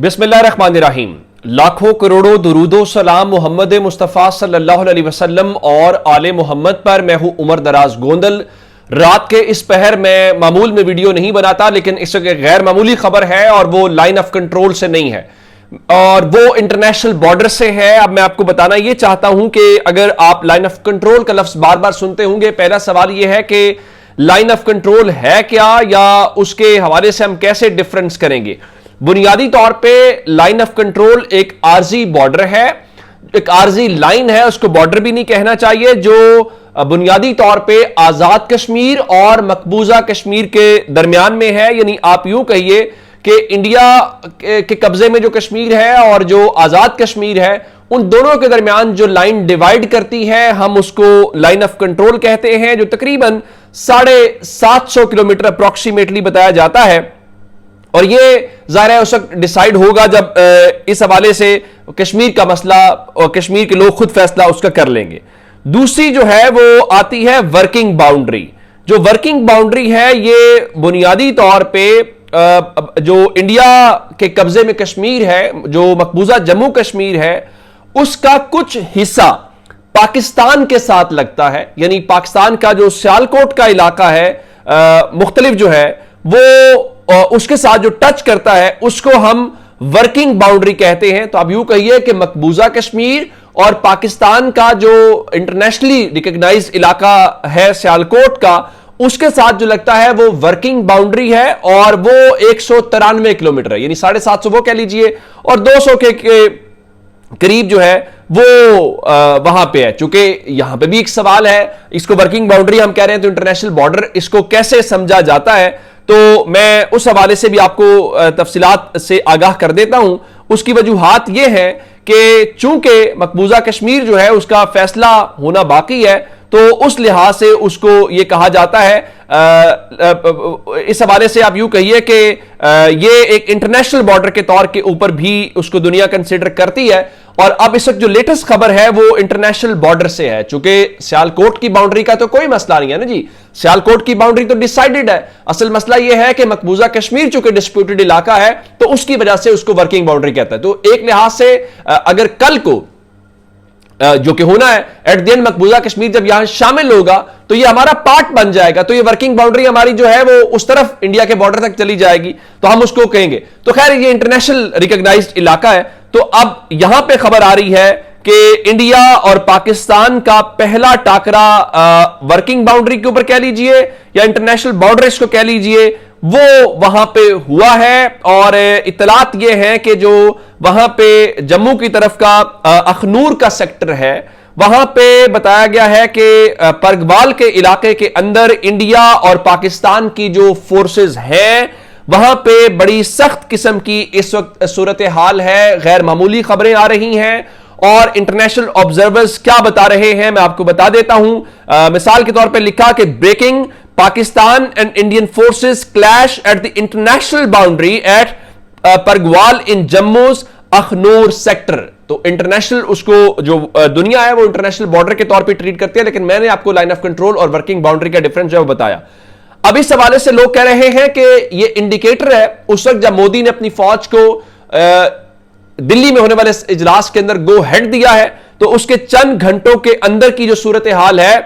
बिस्मिल्लाहिर्रहमानिर्रहीम। लाखों करोड़ों दुरूदो सलाम मोहम्मद मुस्तफ़ा सल्लल्लाहु अलैहि वसल्लम और आले मोहम्मद पर। मैं हूं उमर दराज गोंदल। रात के इस पहर में मामूल में वीडियो नहीं बनाता, लेकिन इस एक गैर मामूली खबर है और वो लाइन ऑफ कंट्रोल से नहीं है और वो इंटरनेशनल बॉर्डर से है। अब मैं आपको बताना ये चाहता हूं कि अगर आप लाइन ऑफ कंट्रोल का लफ्ज बार बार सुनते होंगे, पहला सवाल यह है कि लाइन ऑफ कंट्रोल है क्या, या उसके हवाले से हम कैसे डिफरेंस करेंगे। बुनियादी तौर पे लाइन ऑफ कंट्रोल एक आरजी बॉर्डर है, एक आरजी लाइन है, उसको बॉर्डर भी नहीं कहना चाहिए, जो बुनियादी तौर पे आजाद कश्मीर और मकबूजा कश्मीर के दरमियान में है। यानी आप यूं कहिए कि इंडिया के कब्जे में जो कश्मीर है और जो आजाद कश्मीर है, उन दोनों के दरमियान जो लाइन डिवाइड करती है, हम उसको लाइन ऑफ कंट्रोल कहते हैं, जो तकरीबन 750 किलोमीटर अप्रोक्सीमेटली बताया जाता है। और ये जाहिर है उस वक्त डिसाइड होगा जब इस हवाले से कश्मीर का मसला और कश्मीर के लोग खुद फैसला उसका कर लेंगे। दूसरी जो है वो आती है वर्किंग बाउंड्री। जो वर्किंग बाउंड्री है ये बुनियादी तौर पे जो इंडिया के कब्जे में कश्मीर है, जो मकबूजा जम्मू कश्मीर है, उसका कुछ हिस्सा पाकिस्तान के साथ लगता है। यानी पाकिस्तान का जो सियालकोट का इलाका है, मुख्तलिफ जो है वो उसके साथ जो टच करता है, उसको हम वर्किंग बाउंड्री कहते हैं। तो आप यूं कहिए कि मकबूजा कश्मीर और पाकिस्तान का जो इंटरनेशनली रिकॉग्नाइज्ड इलाका है सियालकोट का, उसके साथ जो लगता है वो वर्किंग बाउंड्री है और वो 193 किलोमीटर है, यानी 750 वो कह लीजिए, और 200 के करीब जो है वो वहां पे है। चूंकि यहां पे भी एक सवाल है, इसको वर्किंग बाउंड्री हम कह रहे हैं तो इंटरनेशनल बॉर्डर इसको कैसे समझा जाता है, तो मैं उस हवाले से भी आपको तफसीलात से आगाह कर देता हूं। उसकी वजूहात ये है कि चूंकि मकबूजा कश्मीर जो है उसका फैसला होना बाकी है, तो उस लिहाज से उसको ये कहा जाता है, इस हवाले से आप यूं कहिए कि ये एक इंटरनेशनल बॉर्डर के तौर के ऊपर भी उसको दुनिया कंसीडर करती है। और अब इस वक्त जो लेटेस्ट खबर है वो इंटरनेशनल बॉर्डर से है। चूंकि सियालकोट की बाउंड्री का तो कोई मसला नहीं है ना जी, सियालकोट की बाउंड्री तो डिसाइडेड है। असल मसला यह है कि मकबूजा कश्मीर चूंकि डिस्प्यूटेड इलाका है, तो उसकी वजह से उसको वर्किंग बाउंड्री कहता है। तो एक लिहाज से अगर कल को जो कि होना है, एट द एंड मकबूजा कश्मीर जब यहां शामिल होगा तो ये हमारा पार्ट बन जाएगा, तो ये वर्किंग बाउंड्री हमारी जो है वो उस तरफ इंडिया के बॉर्डर तक चली जाएगी, तो हम उसको कहेंगे। तो खैर ये इंटरनेशनल रिकॉग्नाइज्ड इलाका है। तो अब यहां पे खबर आ रही है कि इंडिया और पाकिस्तान का पहला टाकरा वर्किंग बाउंड्री के ऊपर कह लीजिए या इंटरनेशनल बॉर्डर इसको कह लीजिए, वो वहां पे हुआ है। और इतलात ये है कि जो वहां पे जम्मू की तरफ का अखनूर का सेक्टर है, वहां पे बताया गया है कि परगवाल के इलाके के अंदर इंडिया और पाकिस्तान की जो फोर्सेस हैं, वहां पे बड़ी सख्त किस्म की इस वक्त सूरत हाल है। गैर मामूली खबरें आ रही हैं और इंटरनेशनल ऑब्जर्वर्स क्या बता रहे हैं मैं आपको बता देता हूं। मिसाल के तौर पे लिखा कि breaking Pakistan and Indian forces clash at the international boundary at Pargwal in Jammu's Akhnoor sector. तो इंटरनेशनल उसको जो दुनिया है वो इंटरनेशनल बॉर्डर के तौर पे ट्रीट करती है, लेकिन मैंने आपको लाइन ऑफ कंट्रोल और वर्किंग बाउंड्री का डिफरेंस जो है वो बताया। अब इस हवाले से लोग कह रहे हैं कि ये इंडिकेटर है उस वक्त जब मोदी ने अपनी फौज को दिल्ली में होने वाले इजलास के अंदर गो हेड दिया है, तो उसके चंद घंटों के अंदर की जो सूरत हाल है,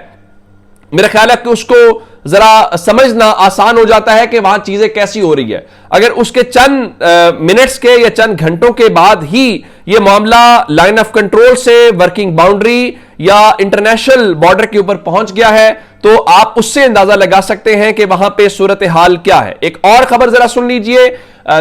मेरा ख्याल है कि उसको जरा समझना आसान हो जाता है कि वहां चीजें कैसी हो रही है। अगर उसके चंद मिनट्स के या चंद घंटों के बाद ही यह मामला लाइन ऑफ कंट्रोल से वर्किंग बाउंड्री या इंटरनेशनल बॉर्डर के ऊपर पहुंच गया है, तो आप उससे अंदाजा लगा सकते हैं कि वहां पे सूरत हाल क्या है। एक और खबर जरा सुन लीजिए।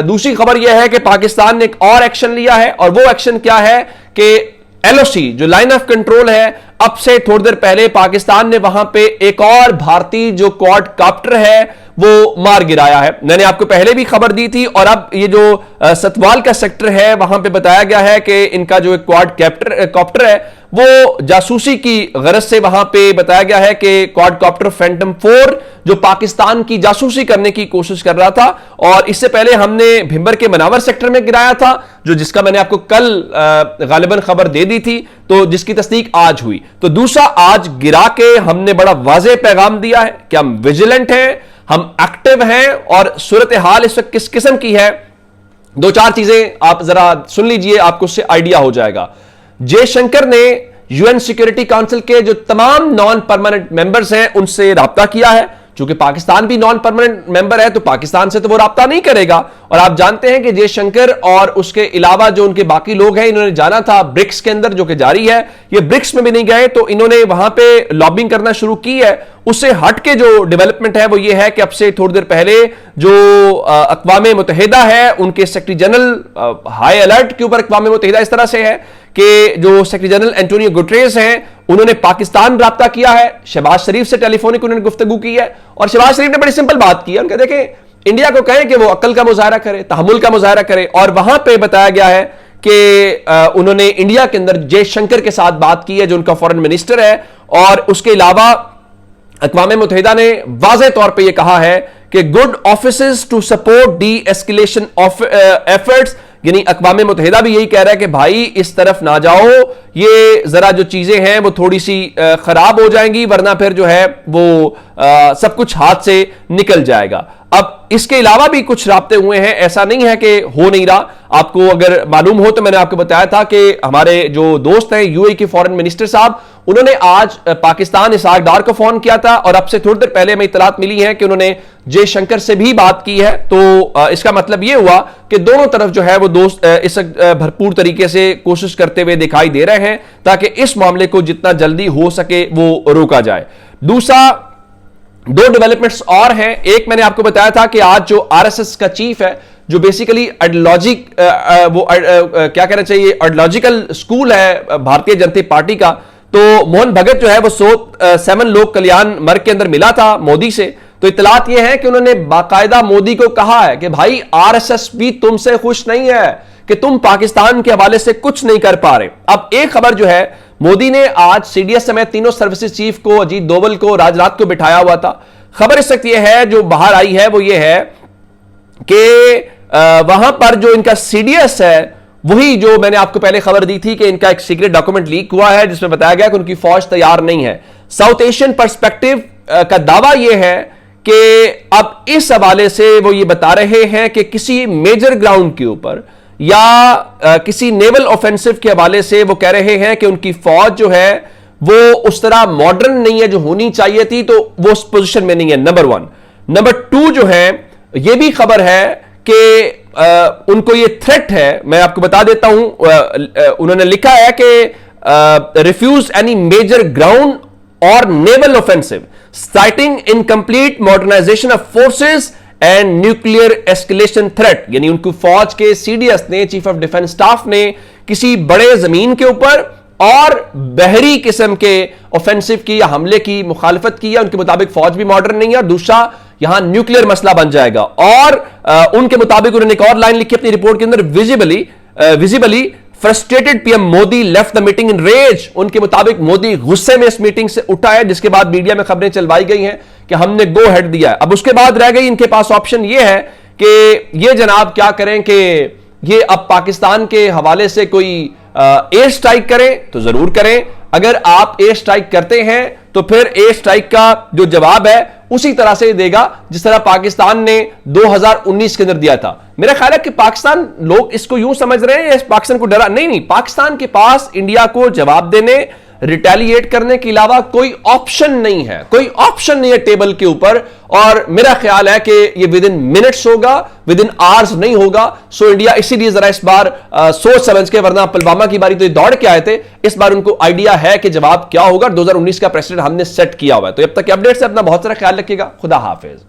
दूसरी खबर यह है कि पाकिस्तान ने एक और एक्शन लिया है, और वो एक्शन क्या है कि एलओसी जो लाइन ऑफ कंट्रोल है, अब से थोड़ी देर पहले पाकिस्तान ने वहां पे एक और भारतीय जो क्वाड कॉप्टर है वो मार गिराया है। मैंने आपको पहले भी खबर दी थी, और अब ये जो सतवाल का सेक्टर है वहां पे बताया गया है कि इनका जो क्वाड कॉप्टर है वो जासूसी की गरज से वहां पे बताया गया है कि क्वाड कॉप्टर फैंटम 4 जो पाकिस्तान की जासूसी करने की कोशिश कर रहा था। और इससे पहले हमने भिंबर के मनावर सेक्टर में गिराया था, जो जिसका मैंने आपको कल गालिबन खबर दे दी थी, तो जिसकी तस्दीक आज हुई। तो दूसरा आज गिरा के हमने बड़ा वाज़ेह पैगाम दिया है कि हम विजिलेंट हैं, हम एक्टिव हैं, और सूरत हाल इस वक्त किस किस्म की है दो चार चीजें आप जरा सुन लीजिए, आपको उससे आइडिया हो जाएगा। जयशंकर ने यूएन सिक्योरिटी काउंसिल के जो तमाम नॉन परमानेंट मेंबर्स हैं उनसे राब्ता किया है। चूंकि पाकिस्तान भी नॉन परमानेंट मेंबर है तो पाकिस्तान से तो वो राब्ता नहीं करेगा। और आप जानते हैं कि जयशंकर और उसके अलावा जो उनके बाकी लोग हैं, इन्होंने जाना था ब्रिक्स के अंदर, जो कि जारी है। ये ब्रिक्स में भी नहीं गए तो इन्होंने वहां पे लॉबिंग करना शुरू की है। उससे हट के जो डेवलपमेंट है वो ये है कि अब से थोड़ी देर पहले जो अक़वाम मुत्तहिदा है, उनके सेक्रेटरी जनरल हाई अलर्ट के ऊपर अक़वाम मुत्तहिदा इस तरह से है कि जो सेक्रेटरी जनरल एंटोनियो गुटरेस हैं, उन्होंने पाकिस्तान राब्ता किया है। शहबाज शरीफ से टेलीफोनिक उन्होंने गुफ्तगू की है और शहबाज शरीफ ने बड़ी सिंपल बात की है। उनके देखें, इंडिया को कहें कि वो अक्ल का मुजाहरा करे, तहम्मुल का मुजाहरा करे। और वहां पे बताया गया है कि उन्होंने इंडिया के अंदर जयशंकर के साथ बात की है, जो उनका फॉरेन मिनिस्टर है। और उसके अलावा अक़वाम मुत्तहिदा ने वाज़ेह तौर पे ये कहा है कि good offices to support de-escalation efforts, यानी अक़वाम मुत्तहिदा भी यही कह रहा है कि भाई इस तरफ ना जाओ, ये जरा जो चीजें हैं वो थोड़ी सी खराब हो जाएंगी, वरना फिर जो है वो सब कुछ हाथ से निकल जाएगा। अब इसके अलावा भी कुछ राब्ते हुए हैं, ऐसा नहीं है कि हो नहीं रहा। आपको अगर मालूम हो तो मैंने आपको बताया था कि हमारे जो दोस्त हैं यूएई के फॉरेन मिनिस्टर साहब, उन्होंने आज पाकिस्तान इसहाक डार को फोन किया था और अब से थोड़ी देर पहले हमें इत्तलात मिली है कि उन्होंने जयशंकर से भी बात की है। तो इसका मतलब यह हुआ कि दोनों तरफ जो है वो दोस्त इस भरपूर तरीके से कोशिश करते हुए दिखाई दे रहे हैं ताकि इस मामले को जितना जल्दी हो सके वो रोका जाए। दूसरा, दो डेवलपमेंट्स और हैं। एक मैंने आपको बताया था कि आज जो आरएसएस का चीफ है, जो बेसिकली आइडियोलॉजिक क्या कहना चाहिए, आइडियोलॉजिकल स्कूल है भारतीय जनता पार्टी का, तो मोहन भगत जो है वो 7 लोक कल्याण मार्ग के अंदर मिला था मोदी से। तो इत्तलात ये है कि उन्होंने बाकायदा मोदी को कहा है कि भाई आरएसएस भी तुमसे खुश नहीं है कि तुम पाकिस्तान के हवाले से कुछ नहीं कर पा रहे। अब एक खबर जो है, मोदी ने आज सीडीएस समेत तीनों सर्विसेज चीफ को, अजीत डोवल को, राजनाथ को बिठाया हुआ था। खबर इस वक्त यह है, जो बाहर आई है वो ये है कि वहां पर जो इनका सीडीएस है, वही जो मैंने आपको पहले खबर दी थी कि इनका एक सीक्रेट डॉक्यूमेंट लीक हुआ है जिसमें बताया गया कि उनकी फौज तैयार नहीं है। साउथ एशियन पर्सपेक्टिव का दावा यह है कि अब इस हवाले से वो ये बता रहे हैं कि किसी मेजर ग्राउंड के ऊपर या किसी नेवल ऑफेंसिव के हवाले से वो कह रहे हैं कि उनकी फौज जो है वो उस तरह मॉडर्न नहीं है जो होनी चाहिए थी, तो वो उस पोजीशन में नहीं है, नंबर 1। नंबर 2 जो है, ये भी खबर है कि उनको ये थ्रेट है। मैं आपको बता देता हूं, उन्होंने लिखा है कि रिफ्यूज एनी मेजर ग्राउंड और naval offensive citing incomplete modernisation of forces and nuclear escalation threat. यानी उनको फौज के सीडीएस ने, चीफ ऑफ डिफेंस स्टाफ ने, किसी बड़े जमीन के ऊपर और बहरी किस्म के ऑफेंसिव की या हमले की मुखालफत की है। उनके मुताबिक फौज भी मॉडर्न नहीं है और दूसरा यहां न्यूक्लियर मसला बन जाएगा। और उनके मुताबिक उन्होंने एक और लाइन लिखी अपनी रिपोर्ट के अंदर, visibly frustrated PM Modi left the meeting in rage. उनके मुताबिक मोदी गुस्से में इस मीटिंग से उठा है, जिसके बाद मीडिया में खबरें चलवाई गई हैं कि हमने गो हेड दिया है। अब उसके बाद रह गई इनके पास ऑप्शन ये है कि ये जनाब क्या करें कि ये अब पाकिस्तान के हवाले से कोई एयर स्ट्राइक करें तो जरूर करें। अगर आप एयर स्ट्राइक करते हैं तो फिर एयर स्ट्राइक का जो जवाब है उसी तरह से देगा जिस तरह पाकिस्तान ने 2019 के अंदर दिया था। मेरा ख्याल है कि पाकिस्तान, लोग इसको यूं समझ रहे हैं पाकिस्तान को डरा नहीं, पाकिस्तान के पास इंडिया को जवाब देने, रिटेलिएट करने के अलावा कोई ऑप्शन नहीं है, कोई ऑप्शन नहीं है टेबल के ऊपर। और मेरा ख्याल है कि ये विद इन मिनट्स होगा, विद इन आवर्स नहीं होगा। सो इंडिया इसीलिए जरा इस बार सोच समझ के, वरना पुलवामा की बारी तो ये दौड़ के आए थे, इस बार उनको आइडिया है कि जवाब क्या होगा। 2019 का प्रेसिडेंट हमने सेट किया हुआ है। तो अब तक के अपडेट से अपना बहुत सारा ख्याल रखिएगा। खुदा हाफिज।